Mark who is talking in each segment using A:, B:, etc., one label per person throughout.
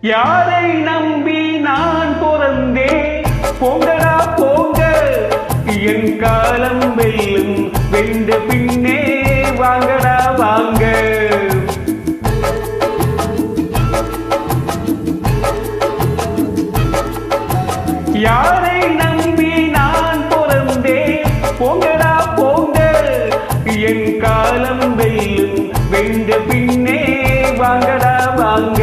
A: யாரை நம்பி நான் பிறந்தேன்? போங்கடா போங்க, என் காலம் வெல்லும். வென்ற பின்னே வாங்கடா வாங்க. யாரை நம்பி நான் பிறந்தேன்? போங்கடா போங்க, என் காலம் வெல்லும். வென்ற பின்னே வாங்கடா வாங்க.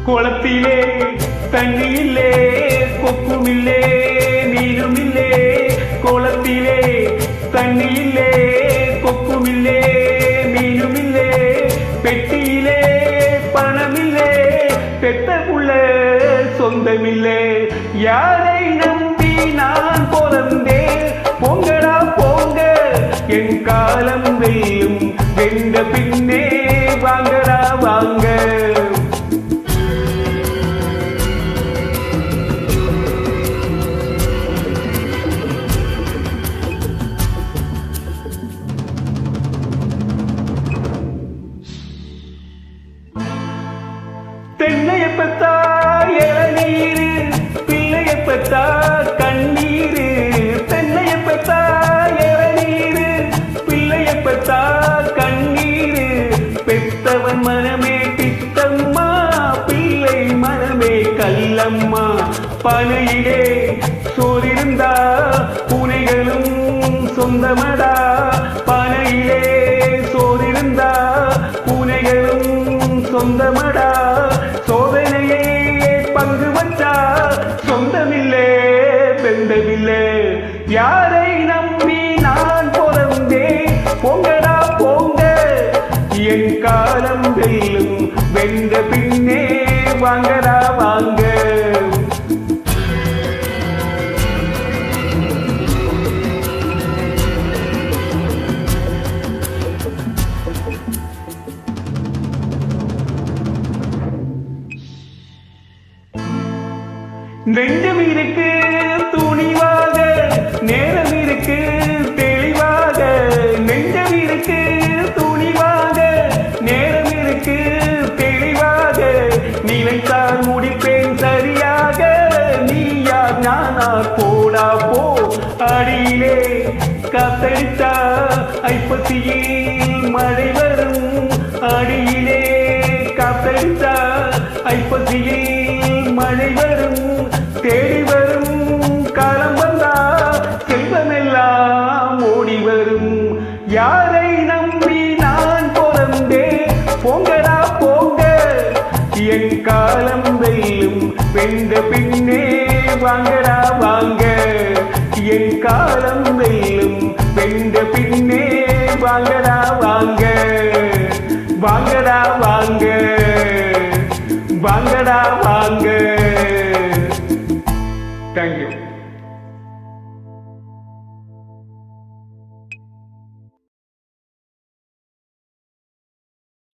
A: குளத்திலே தண்ணியில்லே, கொக்குமில்லே, மீனுமில்லே. குளத்திலே தண்ணியில்லே, கொக்குமில்லே, மீனுமில்லே. பெட்டியிலே பணமில்லே, பெத்த புள்ள சொந்தமில்லே. யாரை நம்பி நான் பிறந்தேன்? போங்கடா போங்க, என் காலம் வெல்லும். வென்ற பின்னே வாங்கடா வாங்க. தென்னைய பெத்தா இளநீரு, பிள்ளைய பெத்தா கண்ணீரு. தென்னைய பெத்தா இளநீரு, பிள்ளைய பெத்தா கண்ணீரு. பெத்தவன் மனமே பித்தம்மா, பிள்ளை மனமே கல்லம்மா. பனையிலே சோறிருந்தா பூனைகளும் சொந்தமடா. பனையிலே சோறிருந்தா பூனைகளும் சொந்தமடா. சோதனையே பங்கு வச்சா சொந்தமில்லே பெந்தமில்லே. யாரை நம்பி நான் பிறந்தேன்? போங்கடா போங்க, என் காலம் வெல்லும். வென்ற பின்னே வாங்கடா வாங்க. நெஞ்சம் இருக்கு துணிவாக, நேரம் இருக்கு தெளிவாக. நெஞ்சம் இருக்கு துணிவாக, நேரம் இருக்கு தெளிவாக. நினைத்தால் முடிப்பேன் சரியாக. நீ யார் நானா? போடா போ. அடியிலே காத்தடித்தா ஐப்பசியில் மழை வரும். அடியிலே காத்தடித்தா ஐப்பசியில் மழை வரும். தேடி வரும் காலம் வந்தா செல்வமெல்லாம் ஓடி வரும். யாரை நம்பி நான் பிறந்தேன்? போங்கடா போங்க, என் காலம் வெல்லும். வென்ற பின்னே வாங்கடா வாங்க. என் காலம் வெல்லும். வென்ற பின்னே வாங்கடா வாங்க. வாங்கடா வாங்க, வாங்கடா வாங்க. Thank you.